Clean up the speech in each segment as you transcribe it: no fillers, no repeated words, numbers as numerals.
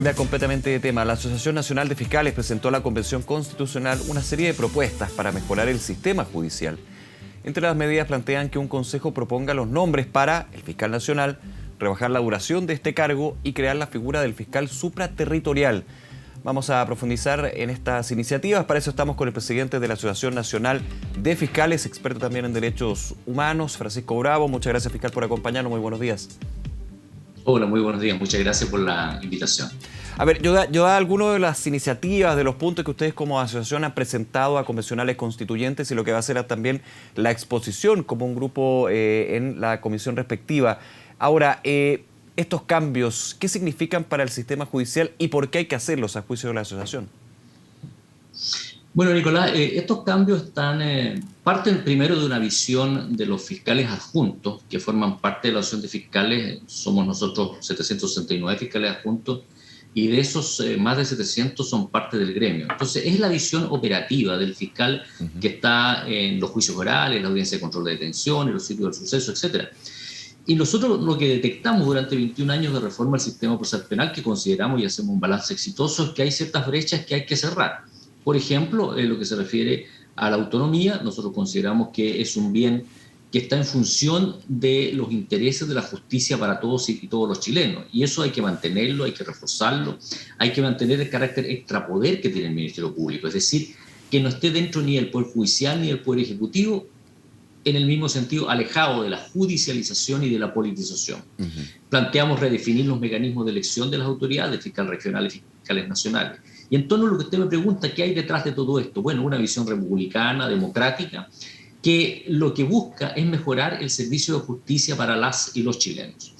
Cambia completamente de tema. La Asociación Nacional de Fiscales presentó a la Convención Constitucional una serie de propuestas para mejorar el sistema judicial. Entre las medidas plantean que un consejo proponga los nombres para el fiscal nacional, rebajar la duración de este cargo y crear la figura del fiscal supraterritorial. Vamos a profundizar en estas iniciativas. Para eso estamos con el presidente de la Asociación Nacional de Fiscales, experto también en derechos humanos, Francisco Bravo. Muchas gracias, fiscal, por acompañarnos. Muy buenos días. Hola, muy buenos días. Muchas gracias por la invitación. A ver, yo da algunas de las iniciativas, de los puntos que ustedes como asociación han presentado a convencionales constituyentes y lo que va a ser también la exposición como un grupo en la comisión respectiva. Ahora, estos cambios, ¿qué significan para el sistema judicial y por qué hay que hacerlos a juicio de la asociación? Bueno, Nicolás, estos cambios parten primero de una visión de los fiscales adjuntos, que forman parte de la asociación de fiscales. Somos nosotros 769 fiscales adjuntos, y de esos más de 700 son parte del gremio. Entonces, es la visión operativa del fiscal que está en los juicios orales, la audiencia de control de detención, en los sitios del suceso, etc. Y nosotros lo que detectamos durante 21 años de reforma al sistema procesal penal, que consideramos y hacemos un balance exitoso, es que hay ciertas brechas que hay que cerrar. Por ejemplo, en lo que se refiere a la autonomía, nosotros consideramos que es un bien que está en función de los intereses de la justicia para todos y todos los chilenos. Y eso hay que mantenerlo, hay que reforzarlo, hay que mantener el carácter extrapoder que tiene el Ministerio Público, es decir, que no esté dentro ni del Poder Judicial ni del Poder Ejecutivo, en el mismo sentido, alejado de la judicialización y de la politización. Planteamos redefinir los mecanismos de elección de las autoridades, fiscal regionales y fiscales nacionales. Y en torno a lo que usted me pregunta, ¿qué hay detrás de todo esto? Bueno, una visión republicana, democrática, que lo que busca es mejorar el servicio de justicia para las y los chilenos.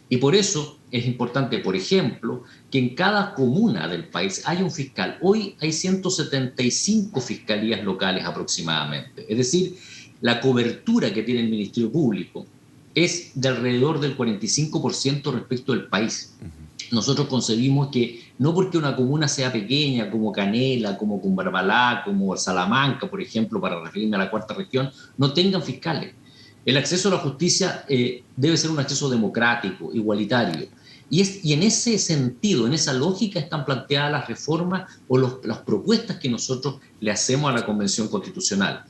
Y por eso es importante, por ejemplo, que en cada comuna del país haya un fiscal. Hoy hay 175 fiscalías locales aproximadamente. Es decir, la cobertura que tiene el Ministerio Público es de alrededor del 45% respecto del país. Nosotros concebimos que no porque una comuna sea pequeña, como Canela, como Cumbarbalá, como Salamanca, por ejemplo, para referirme a la cuarta región, no tengan fiscales. El acceso a la justicia debe ser un acceso democrático, igualitario. Y en ese sentido, en esa lógica, están planteadas las reformas o las propuestas que nosotros le hacemos a la Convención Constitucional.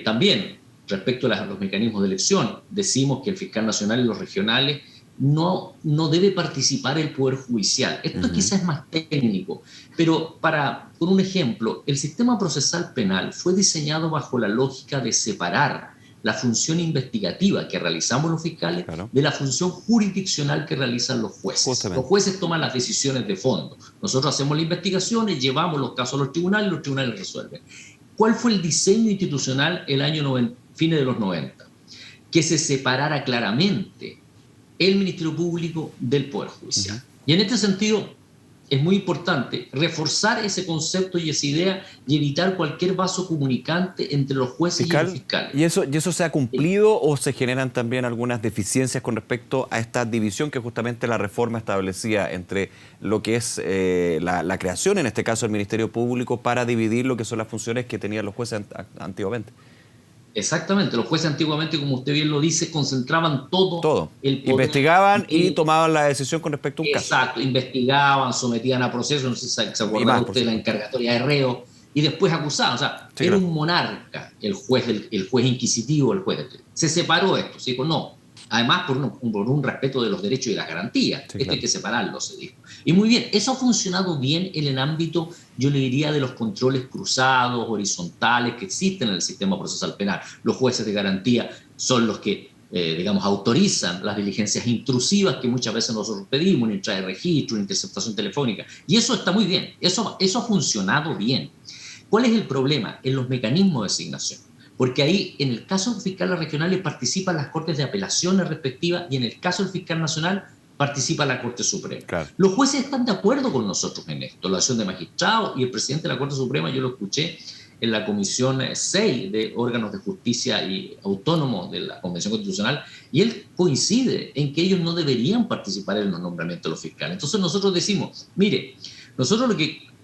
También, respecto a los mecanismos de elección, decimos que el fiscal nacional y los regionales no debe participar el Poder Judicial. Esto quizás es más técnico, pero por un ejemplo, el sistema procesal penal fue diseñado bajo la lógica de separar la función investigativa que realizamos los fiscales de la función jurisdiccional que realizan los jueces. Justamente. Los jueces toman las decisiones de fondo. Nosotros hacemos las investigaciones, llevamos los casos a los tribunales resuelven. ¿Cuál fue el diseño institucional el año fines de los 90? Que se separara claramente el Ministerio Público del Poder Judicial. Y en este sentido es muy importante reforzar ese concepto y esa idea y evitar cualquier vaso comunicante entre los jueces y los fiscales. ¿Y eso se ha cumplido o se generan también algunas deficiencias con respecto a esta división que justamente la reforma establecía entre lo que es la creación, en este caso, del Ministerio Público, para dividir lo que son las funciones que tenían los jueces antiguamente? Exactamente, los jueces antiguamente, como usted bien lo dice, concentraban todo. El poder. Investigaban y tomaban la decisión con respecto a un caso. Exacto, investigaban, sometían a proceso, no sé si se acuerdan usted de la encargatoria de reo, y después acusaban. O sea, era un monarca, el juez inquisitivo, el juez. Se separó esto, se dijo no. Además, por un respeto de los derechos y las garantías. Esto hay que separarlo, se dijo. Y muy bien, eso ha funcionado bien en el ámbito, yo le diría, de los controles cruzados, horizontales, que existen en el sistema procesal penal. Los jueces de garantía son los que, autorizan las diligencias intrusivas que muchas veces nosotros pedimos, una entrada de registro, una interceptación telefónica. Y eso está muy bien, eso ha funcionado bien. ¿Cuál es el problema? En los mecanismos de asignación. Porque ahí, en el caso de los fiscales regionales, participan las cortes de apelaciones respectivas y en el caso del fiscal nacional participa la Corte Suprema. Claro. Los jueces están de acuerdo con nosotros en esto, la acción de magistrados y el presidente de la Corte Suprema, yo lo escuché en la Comisión 6 de órganos de justicia y autónomos de la Convención Constitucional, y él coincide en que ellos no deberían participar en los nombramientos de los fiscales. Entonces nosotros decimos, mire,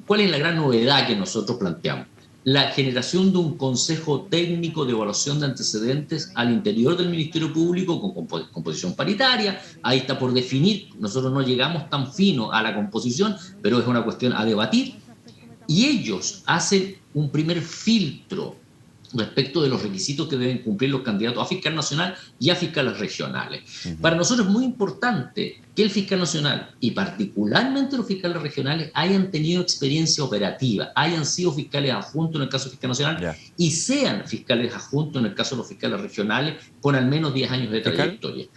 ¿cuál es la gran novedad que nosotros planteamos? la generación de un consejo técnico de evaluación de antecedentes al interior del Ministerio Público con composición paritaria. Ahí está por definir, nosotros no llegamos tan fino a la composición, pero es una cuestión a debatir. Y ellos hacen un primer filtro respecto de los requisitos que deben cumplir los candidatos a fiscal nacional y a fiscales regionales. Para nosotros es muy importante que el fiscal nacional y particularmente los fiscales regionales hayan tenido experiencia operativa, hayan sido fiscales adjuntos en el caso del fiscal nacional y sean fiscales adjuntos en el caso de los fiscales regionales con al menos 10 años de trayectoria.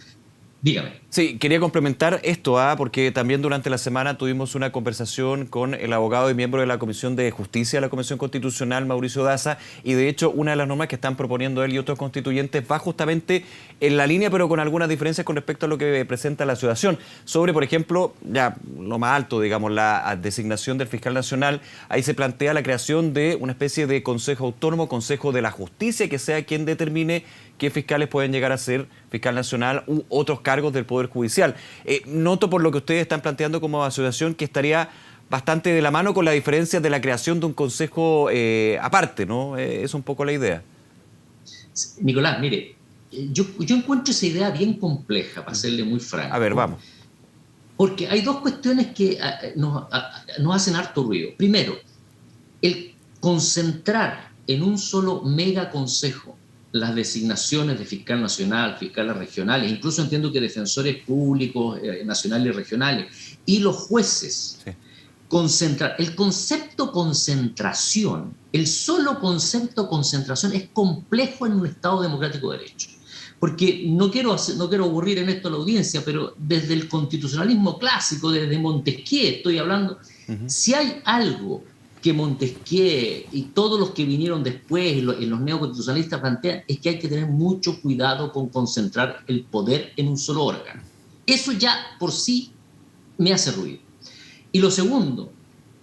Dígame. Sí, quería complementar esto, porque también durante la semana tuvimos una conversación con el abogado y miembro de la Comisión de Justicia de la Convención Constitucional, Mauricio Daza, y de hecho una de las normas que están proponiendo él y otros constituyentes va justamente en la línea, pero con algunas diferencias con respecto a lo que presenta la asociación. Sobre, por ejemplo, ya lo más alto, digamos, la designación del fiscal nacional, ahí se plantea la creación de una especie de consejo autónomo, consejo de la justicia, que sea quien determine qué fiscales pueden llegar a ser fiscal nacional u otros cargos del Poder Judicial. Noto por lo que ustedes están planteando como asociación que estaría bastante de la mano con la diferencia de la creación de un consejo aparte, ¿no? Es un poco la idea. Nicolás, mire, yo encuentro esa idea bien compleja, para serle muy franco. A ver, vamos. Porque hay dos cuestiones que nos hacen harto ruido. Primero, el concentrar en un solo mega consejo las designaciones de fiscal nacional, fiscales regionales, incluso entiendo que defensores públicos nacionales y regionales, y los jueces. Sí. Concentrar. El concepto concentración, el solo concepto concentración es complejo en un Estado democrático de derecho. Porque no quiero aburrir en esto a la audiencia, pero desde el constitucionalismo clásico, desde Montesquieu estoy hablando, si hay algo que Montesquieu y todos los que vinieron después y los neoconstitucionalistas plantean es que hay que tener mucho cuidado con concentrar el poder en un solo órgano. Eso ya por sí me hace ruido. Y lo segundo,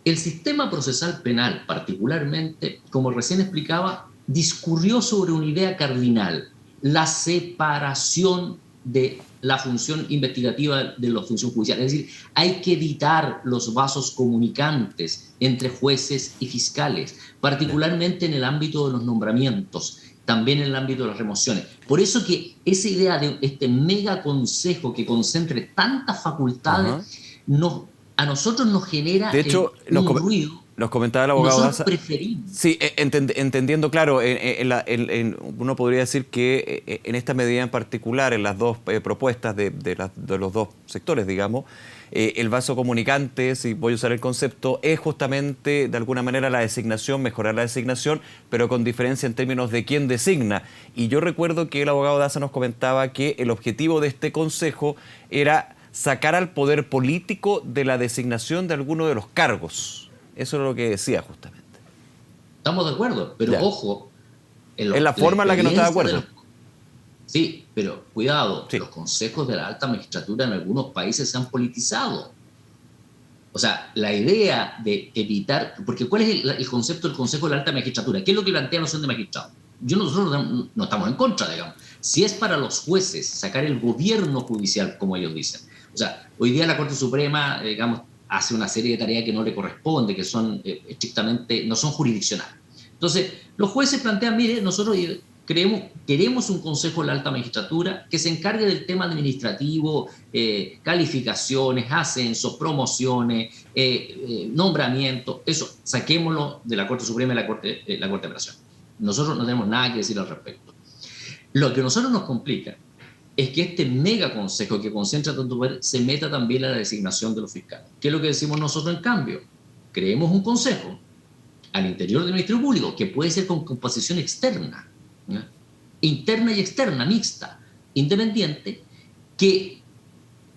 el sistema procesal penal particularmente, como recién explicaba, discurrió sobre una idea cardinal, la separación de la función investigativa de la función judicial. Es decir, hay que evitar los vasos comunicantes entre jueces y fiscales, particularmente en el ámbito de los nombramientos, también en el ámbito de las remociones. Por eso que esa idea de este mega consejo que concentre tantas facultades, a nosotros nos genera un ruido. Nos comentaba el abogado Daza. Preferimos. Sí, entendiendo, claro, uno podría decir que en esta medida en particular, en las dos propuestas de los dos sectores, digamos, el vaso comunicante, si voy a usar el concepto, es justamente de alguna manera la designación, mejorar la designación, pero con diferencia en términos de quién designa. Y yo recuerdo que el abogado Daza nos comentaba que el objetivo de este consejo era sacar al poder político de la designación de alguno de los cargos. Eso es lo que decía justamente. Estamos de acuerdo, pero ya. Ojo. Es la forma en la que no está de acuerdo. Sí, pero cuidado, sí. Los consejos de la alta magistratura en algunos países se han politizado. O sea, la idea de evitar... Porque ¿cuál es el concepto del consejo de la alta magistratura? ¿Qué es lo que plantea la noción de magistrado? Nosotros no estamos en contra, digamos. Si es para los jueces sacar el gobierno judicial, como ellos dicen. O sea, hoy día la Corte Suprema, digamos, hace una serie de tareas que no le corresponde, que son estrictamente, no son jurisdiccionales. Entonces, los jueces plantean, mire, nosotros queremos un consejo de la alta magistratura que se encargue del tema administrativo, calificaciones, ascensos, promociones, nombramientos, eso, saquémoslo de la Corte Suprema y la Corte de Apelación. Nosotros no tenemos nada que decir al respecto. Lo que a nosotros nos complica es que este mega consejo que concentra tanto poder se meta también a la designación de los fiscales. ¿Qué es lo que decimos nosotros en cambio? Creemos un consejo al interior del Ministerio Público que puede ser con composición externa, ¿no? Interna y externa, mixta, independiente, que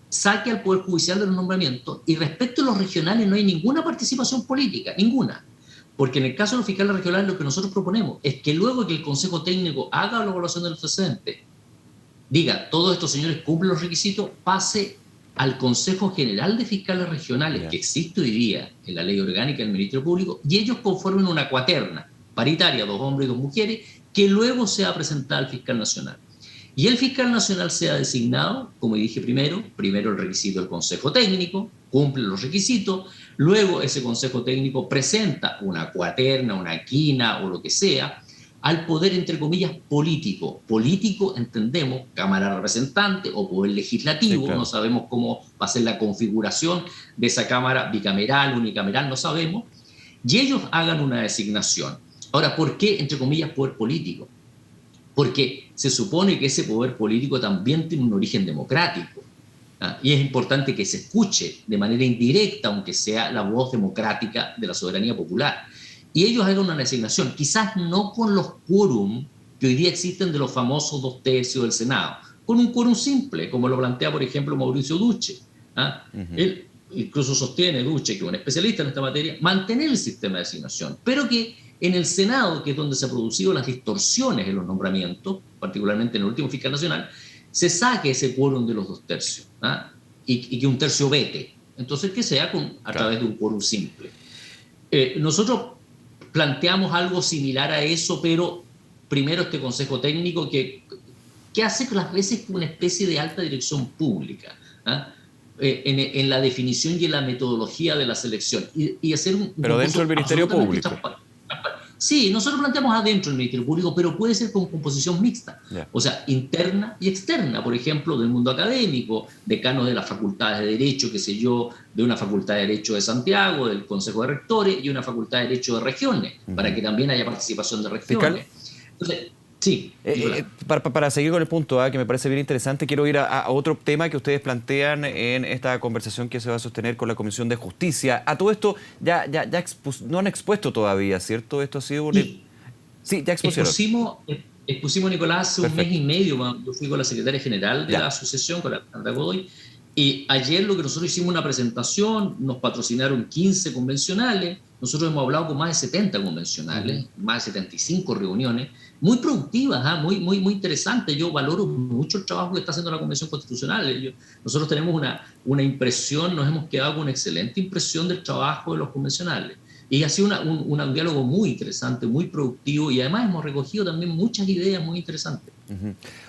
saque al Poder Judicial de los nombramientos, y respecto a los regionales no hay ninguna participación política, ninguna. Porque en el caso de los fiscales regionales lo que nosotros proponemos es que luego que el Consejo Técnico haga la evaluación de los antecedentes, diga, todos estos señores cumplen los requisitos, pase al Consejo General de Fiscales Regionales, que existe hoy día en la Ley Orgánica del Ministerio Público, y ellos conformen una cuaterna paritaria, 2 hombres y 2 mujeres, que luego sea presentada al Fiscal Nacional. Y el Fiscal Nacional sea designado, como dije primero el requisito del Consejo Técnico, cumple los requisitos, luego ese consejo técnico presenta una cuaterna, una quina o lo que sea, al poder, entre comillas, político. Político, entendemos, Cámara Representante o Poder Legislativo, sí, claro. No sabemos cómo va a ser la configuración de esa Cámara, bicameral, unicameral, no sabemos, y ellos hagan una designación. Ahora, ¿por qué, entre comillas, poder político? Porque se supone que ese poder político también tiene un origen democrático, ¿ah? Y es importante que se escuche de manera indirecta, aunque sea la voz democrática de la soberanía popular. Y ellos hagan una designación, quizás no con los quórum que hoy día existen de los famosos 2/3 del Senado, con un quórum simple, como lo plantea, por ejemplo, Mauricio Duce. ¿Ah? Él incluso sostiene, Duce, que es un especialista en esta materia, mantener el sistema de designación, pero que en el Senado, que es donde se han producido las distorsiones en los nombramientos, particularmente en el último fiscal nacional, se saque ese quórum de los 2/3, ¿ah? y que un tercio vete. Entonces, que sea a través de un quórum simple. Nosotros planteamos algo similar a eso, pero primero este consejo técnico que hace las veces una especie de alta dirección pública, ¿ah? En la definición y en la metodología de la selección. Y hacer pero dentro del Ministerio Público. Sí, nosotros planteamos adentro del Ministerio Público, pero puede ser con composición mixta, o sea, interna y externa, por ejemplo, del mundo académico, decanos de las facultades de Derecho, qué sé yo, de una facultad de Derecho de Santiago, del Consejo de Rectores y una facultad de Derecho de regiones, para que también haya participación de regiones. Entonces, sí. Para seguir con el punto A, que me parece bien interesante, quiero ir a otro tema que ustedes plantean en esta conversación que se va a sostener con la Comisión de Justicia. A todo esto no han expuesto todavía, ¿cierto? Esto ha sido Sí, ya expusieron. Expusimos, Nicolás, hace un mes y medio. Yo fui con la secretaria general de la asociación, con la Alejandra Godoy, y ayer lo que nosotros hicimos una presentación, nos patrocinaron 15 convencionales, nosotros hemos hablado con más de 70 convencionales, más de 75 reuniones, muy productivas, ¿eh? muy interesantes. Yo valoro mucho el trabajo que está haciendo la Convención Constitucional. Nosotros tenemos una impresión, nos hemos quedado con una excelente impresión del trabajo de los convencionales. Y ha sido un diálogo muy interesante, muy productivo, y además hemos recogido también muchas ideas muy interesantes.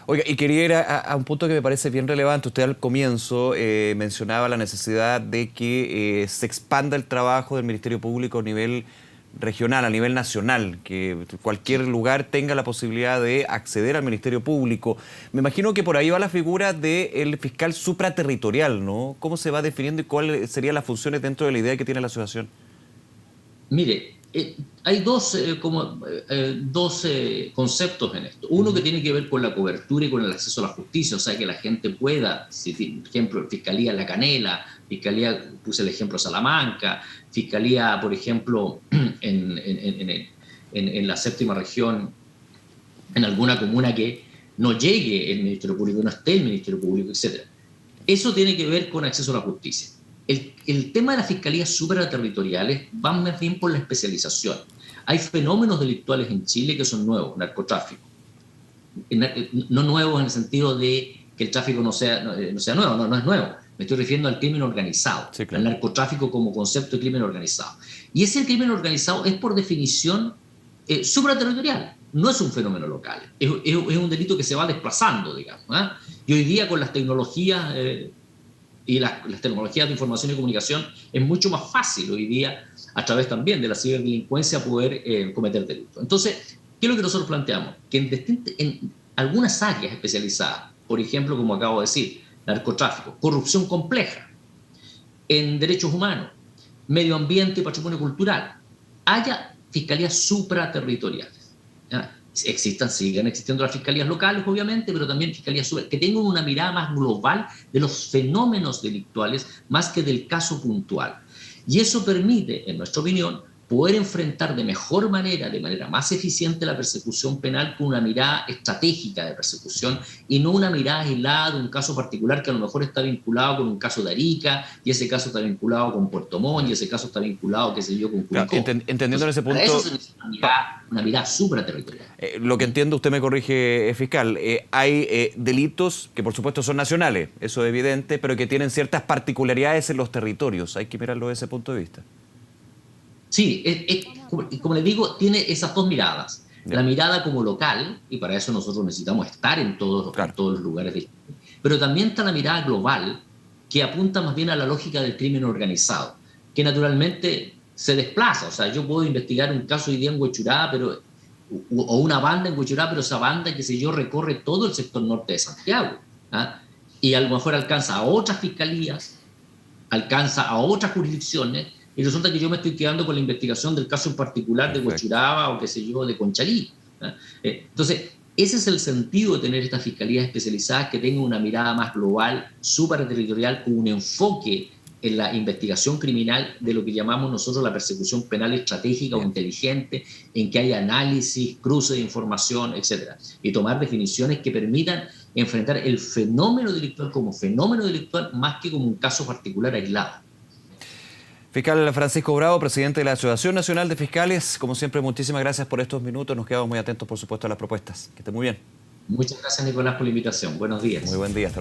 Oiga, y quería ir a un punto que me parece bien relevante. Usted al comienzo mencionaba la necesidad de que se expanda el trabajo del Ministerio Público a nivel regional, a nivel nacional, que cualquier lugar tenga la posibilidad de acceder al Ministerio Público. Me imagino que por ahí va la figura del fiscal supraterritorial, ¿no? ¿Cómo se va definiendo y cuáles serían las funciones dentro de la idea que tiene la asociación? Mire, hay dos conceptos en esto. Uno que tiene que ver con la cobertura y con el acceso a la justicia, o sea, que la gente pueda, por ejemplo, Fiscalía La Canela, Fiscalía, puse el ejemplo Salamanca, Fiscalía, por ejemplo, en la séptima región, en alguna comuna que no llegue el Ministerio Público, no esté el Ministerio Público, etc. Eso tiene que ver con acceso a la justicia. El tema de las fiscalías supraterritoriales va más bien por la especialización. Hay fenómenos delictuales en Chile que son nuevos, narcotráfico. No nuevos en el sentido de que el tráfico no sea nuevo, no es nuevo. Me estoy refiriendo al crimen organizado, sí, claro. Al narcotráfico como concepto de crimen organizado. Y ese crimen organizado es por definición supraterritorial, no es un fenómeno local, es un delito que se va desplazando, digamos. Y hoy día con las tecnologías... y las tecnologías de información y comunicación, es mucho más fácil hoy día, a través también de la ciberdelincuencia, poder cometer delitos. Entonces, ¿qué es lo que nosotros planteamos? Que en algunas áreas especializadas, por ejemplo, como acabo de decir, narcotráfico, corrupción compleja, en derechos humanos, medio ambiente y patrimonio cultural, haya fiscalías supraterritoriales. Sigan existiendo las fiscalías locales, obviamente, pero también fiscalías que tengan una mirada más global de los fenómenos delictuales más que del caso puntual. Y eso permite, en nuestra opinión, poder enfrentar de mejor manera, de manera más eficiente, la persecución penal con una mirada estratégica de persecución y no una mirada aislada de un caso particular que a lo mejor está vinculado con un caso de Arica, y ese caso está vinculado con Puerto Montt, y ese caso está vinculado, qué sé yo, con Curicó. Claro, entendiendo en ese punto... Para eso se necesita una mirada supraterritorial. Lo que entiendo, usted me corrige, fiscal, hay delitos que por supuesto son nacionales, eso es evidente, pero que tienen ciertas particularidades en los territorios. Hay que mirarlo desde ese punto de vista. Sí, como les digo, tiene esas dos miradas. Bien. La mirada como local, y para eso nosotros necesitamos estar en todos los lugares del Chile, pero también está la mirada global, que apunta más bien a la lógica del crimen organizado, que naturalmente se desplaza. O sea, yo puedo investigar un caso hoy día en Huechuraba, o una banda en Huechuraba, pero esa banda, qué sé yo, recorre todo el sector norte de Santiago, ¿ah? Y a lo mejor alcanza a otras fiscalías, alcanza a otras jurisdicciones, y resulta que yo me estoy quedando con la investigación del caso en particular de Huechuraba o qué sé yo, de Conchalí, ¿ah? Entonces, ese es el sentido de tener estas fiscalías especializadas que tengan una mirada más global, superterritorial, con un enfoque en la investigación criminal de lo que llamamos nosotros la persecución penal estratégica o inteligente, en que hay análisis, cruce de información, etc. Y tomar definiciones que permitan enfrentar el fenómeno delictual como fenómeno delictual más que como un caso particular aislado. Fiscal Francisco Bravo, presidente de la Asociación Nacional de Fiscales, como siempre, muchísimas gracias por estos minutos. Nos quedamos muy atentos, por supuesto, a las propuestas. Que esté muy bien. Muchas gracias, Nicolás, por la invitación. Buenos días. Muy buen día. Hasta